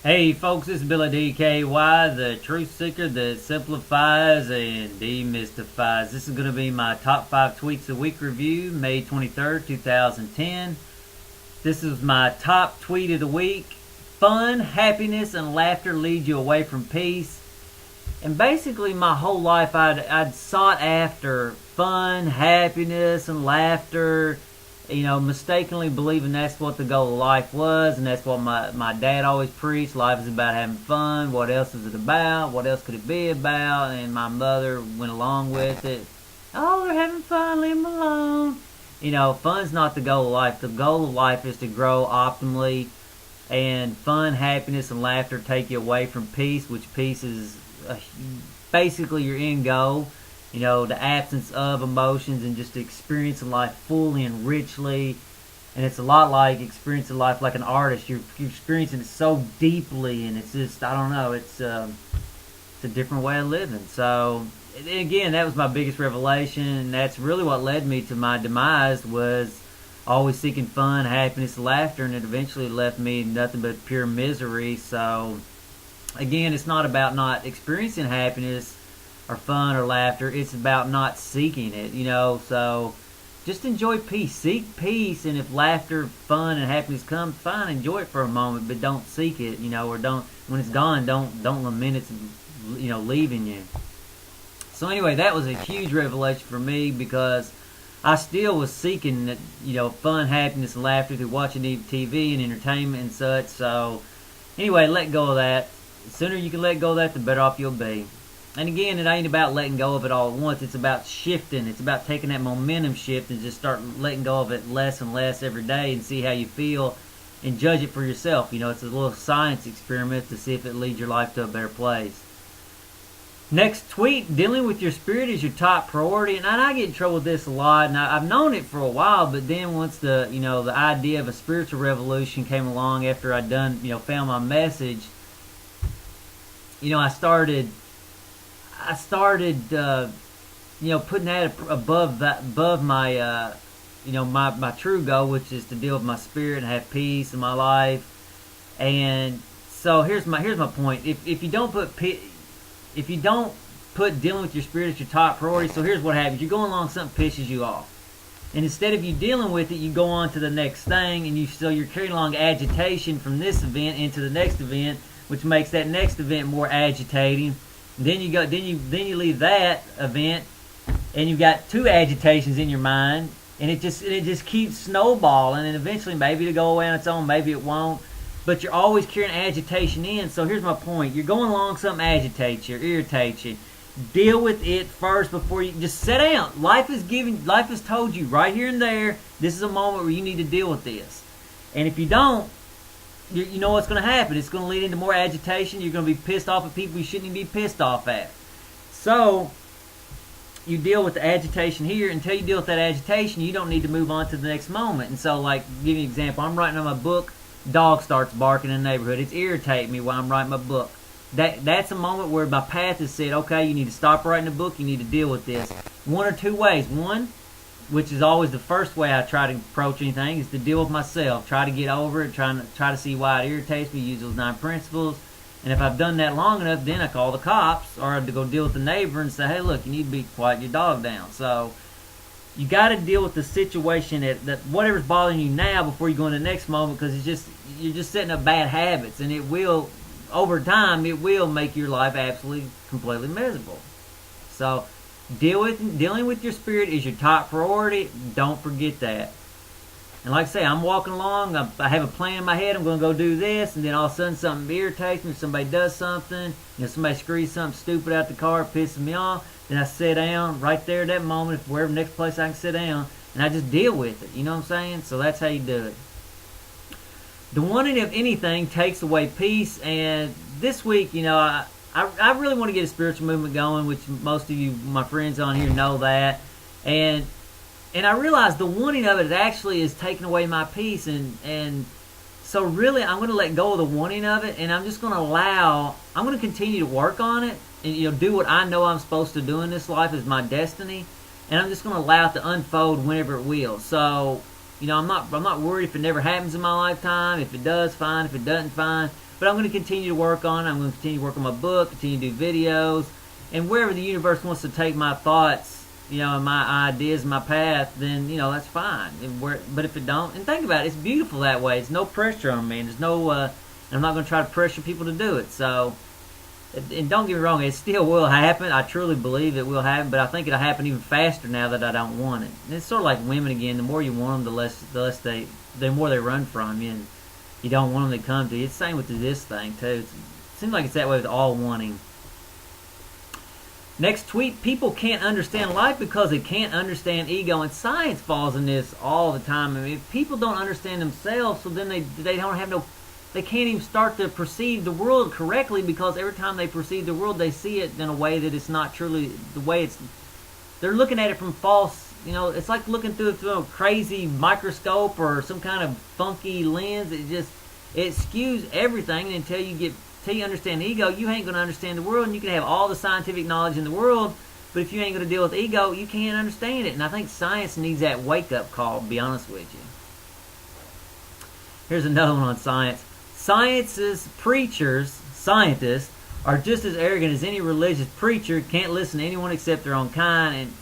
Hey folks, this is Billy DKY, the truth seeker that simplifies and demystifies. This is going to be my top 5 tweets a week review, May 23rd, 2010. This is my top tweet of the week. Fun, happiness, and laughter lead you away from peace. And basically my whole life I'd sought after fun, happiness, and laughter, mistakenly believing that's what the goal of life was, and that's what my dad always preached. Life is about having fun. What else is it about? What else could it be about? And my mother went along with it. Oh, they're having fun, leave them alone. Fun's not the goal of life. The goal of life is to grow optimally, and fun, happiness, and laughter take you away from peace, which peace is basically your end goal. The absence of emotions and just experiencing life fully and richly. And it's a lot like experiencing life like an artist. You're experiencing it so deeply, and it's just, I don't know, it's a different way of living. So, again, that was my biggest revelation, and that's really what led me to my demise, was always seeking fun, happiness, laughter, and it eventually left me nothing but pure misery. So, again, it's not about not experiencing happiness or fun or laughter. It's about not seeking it, so just enjoy peace. Seek peace, and if laughter, fun, and happiness come, fine, enjoy it for a moment, but don't seek it, or don't, when it's gone, don't lament it's, leaving you. So anyway, that was a huge revelation for me, because I still was seeking, fun, happiness, and laughter through watching TV and entertainment and such. So anyway, let go of that. The sooner you can let go of that, the better off you'll be. And again, it ain't about letting go of it all at once. It's about shifting. It's about taking that momentum shift and just start letting go of it less and less every day, and see how you feel and judge it for yourself. It's a little science experiment to see if it leads your life to a better place. Next tweet, dealing with your spirit is your top priority. And I get in trouble with this a lot, and I've known it for a while, but then once the idea of a spiritual revolution came along after I'd done, found my message, I started, putting that above my, my true goal, which is to deal with my spirit and have peace in my life. And so here's my point. If you don't put dealing with your spirit as your top priority, so here's what happens: you're going along, something pisses you off, and instead of you dealing with it, you go on to the next thing, and you're carrying along agitation from this event into the next event, which makes that next event more agitating. Then you leave that event, and you've got 2 agitations in your mind, and it just keeps snowballing, and eventually maybe it'll go away on its own, maybe it won't, but you're always carrying agitation in. So here's my point: you're going along, something agitates you, irritates you. Deal with it first before you just sit down. Life has told you right here and there, this is a moment where you need to deal with this, and if you don't, you know what's going to happen. It's going to lead into more agitation. You're going to be pissed off at people you shouldn't even be pissed off at. So you deal with the agitation here. Until you deal with that agitation, you don't need to move on to the next moment. And so, like, give you an example. I'm writing on my book. Dog starts barking in the neighborhood. It's irritating me while I'm writing my book. That's a moment where my path has said, okay, you need to stop writing the book. You need to deal with this. One or two ways. One, which is always the first way I try to approach anything, is to deal with myself. Try to get over it, try to see why it irritates me, use those 9 principles. And if I've done that long enough, then I call the cops, or to go deal with the neighbor and say, hey, look, you need to be quiet your dog down. So you got to deal with the situation that whatever's bothering you now before you go into the next moment, because you're just setting up bad habits, and it will, over time, it will make your life absolutely, completely miserable. So dealing with your spirit is your top priority. Don't forget that. And like I say, I'm walking along, I have a plan in my head, I'm going to go do this, and then all of a sudden something irritates me, somebody does something, somebody screws something stupid out the car, pisses me off, then I sit down right there at that moment, wherever next place I can sit down, and I just deal with it, you know what I'm saying? So that's how you do it. The wanting of anything takes away peace, and this week, I really want to get a spiritual movement going, which most of you, my friends on here, know that. And I realize the wanting of it actually is taking away my peace. And so really, I'm going to let go of the wanting of it, and I'm just going to I'm going to continue to work on it and, do what I know I'm supposed to do in this life as my destiny. And I'm just going to allow it to unfold whenever it will. So You know, I'm not worried if it never happens in my lifetime. If it does, fine. If it doesn't, fine. But I'm going to continue to work on it. I'm going to continue to work on my book, continue to do videos, and wherever the universe wants to take my thoughts, you know, and my ideas, my path, then, you know, that's fine. But if it don't, and think about it, it's beautiful that way. It's no pressure on me. And there's no, I'm not going to try to pressure people to do it. So, and don't get me wrong, it still will happen. I truly believe it will happen, but I think it'll happen even faster now that I don't want it. And it's sort of like women again. The more you want them, the more they run from you, and you don't want them to come to you. It's the same with this thing too. It seems like it's that way with all wanting. Next tweet: people can't understand life because they can't understand ego, and science falls in this all the time. I mean, if people don't understand themselves, so then they don't have no. They can't even start to perceive the world correctly, because every time they perceive the world, they see it in a way that it's not truly the way it's. They're looking at it from false. You know, it's like looking through a crazy microscope or some kind of funky lens. It skews everything until you understand ego. You ain't gonna understand the world, and you can have all the scientific knowledge in the world, but if you ain't gonna deal with ego, you can't understand it. And I think science needs that wake-up call, to be honest with you. Here's another one on science. Scientists are just as arrogant as any religious preacher. Can't listen to anyone except their own kind. And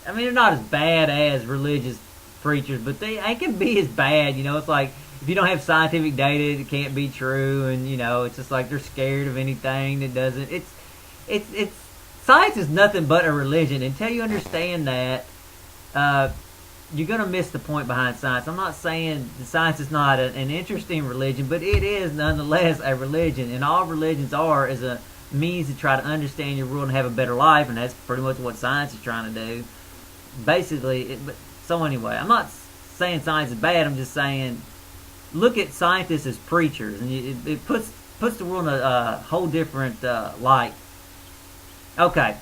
I mean, they're not as bad as religious preachers, but they can be as bad. You know, it's like, if you don't have scientific data, it can't be true, and you know, it's just like they're scared of anything that doesn't. It's science is nothing but a religion. Until you understand that, you're gonna miss the point behind science. I'm not saying the science is not an interesting religion, but it is nonetheless a religion, and all religions are is a means to try to understand your world and have a better life, and that's pretty much what science is trying to do. Basically, so anyway, I'm not saying science is bad. I'm just saying, look at scientists as preachers, and it puts the world in a whole different light. Okay.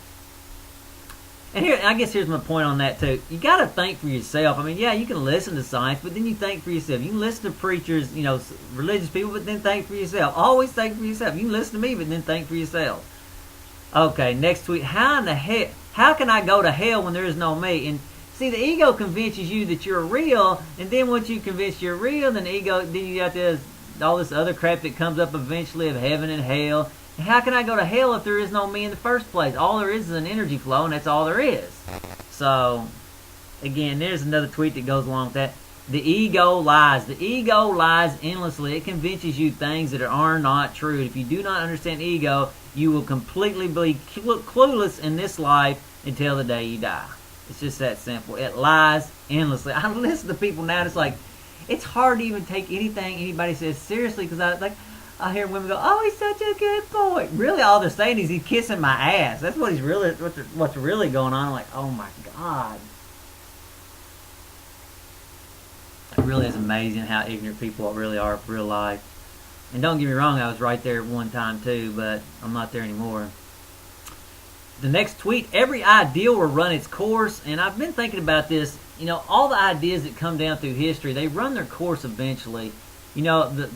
And I guess here's my point on that too. You got to think for yourself. I mean, yeah, you can listen to science, but then you think for yourself. You can listen to preachers, you know, religious people, but then think for yourself. Always think for yourself. You can listen to me, but then think for yourself. Okay, next tweet. How can I go to hell when there is no me? And see, the ego convinces you that you're real, and then once you convince you're real, then you got all this other crap that comes up eventually of heaven and hell. And how can I go to hell if there is no me in the first place? All there is an energy flow, and that's all there is. So, again, there's another tweet that goes along with that. The ego lies. The ego lies endlessly. It convinces you things that are not true. If you do not understand ego, you will completely be clueless in this life until the day you die. It's just that simple. It lies endlessly. I listen to people now, and it's like, it's hard to even take anything anybody says seriously, because I hear women go, "Oh, he's such a good boy." Really, all they're saying is he's kissing my ass. That's what's really going on. I'm like, oh my God. It really is amazing how ignorant people really are in real life. And don't get me wrong, I was right there at one time too, but I'm not there anymore. The next tweet: every ideal will run its course. And I've been thinking about this. You know, all the ideas that come down through history, they run their course eventually. You know,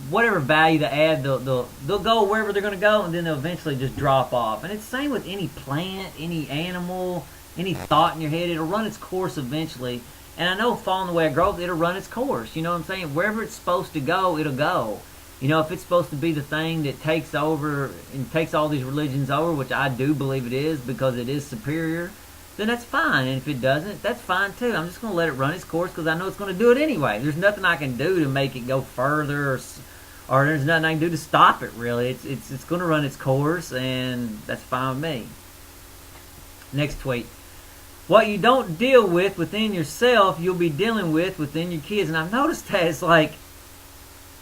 whatever value they add, they'll go wherever they're going to go, and then they'll eventually just drop off. And it's the same with any plant, any animal, any thought in your head. It'll run its course eventually. And I know following the way of growth, it'll run its course. You know what I'm saying? Wherever it's supposed to go, it'll go. You know, if it's supposed to be the thing that takes over and takes all these religions over, which I do believe it is because it is superior, then that's fine. And if it doesn't, that's fine too. I'm just going to let it run its course because I know it's going to do it anyway. There's nothing I can do to make it go further, or there's nothing I can do to stop it, really. It's going to run its course, and that's fine with me. Next tweet. What you don't deal with within yourself, you'll be dealing with within your kids. And I've noticed that it's like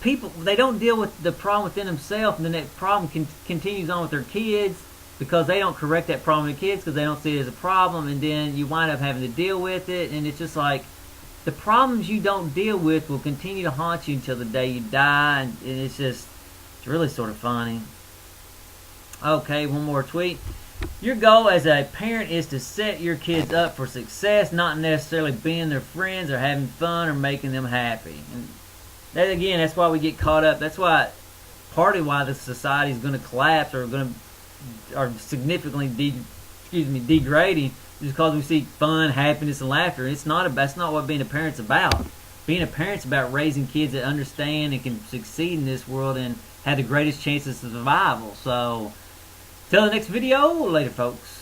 people, they don't deal with the problem within themselves, and then that problem continues on with their kids because they don't correct that problem with kids because they don't see it as a problem, and then you wind up having to deal with it. And it's just like the problems you don't deal with will continue to haunt you until the day you die, and it's really sort of funny. Okay, one more tweet. Your goal as a parent is to set your kids up for success, not necessarily being their friends or having fun or making them happy. And that, again, that's why we get caught up. That's why partly why the society is going to collapse or significantly degrading, is because we see fun, happiness, and laughter. That's not what being a parent's about. being a parent's about raising kids that understand and can succeed in this world and have the greatest chances of survival. So, till the next video, later folks.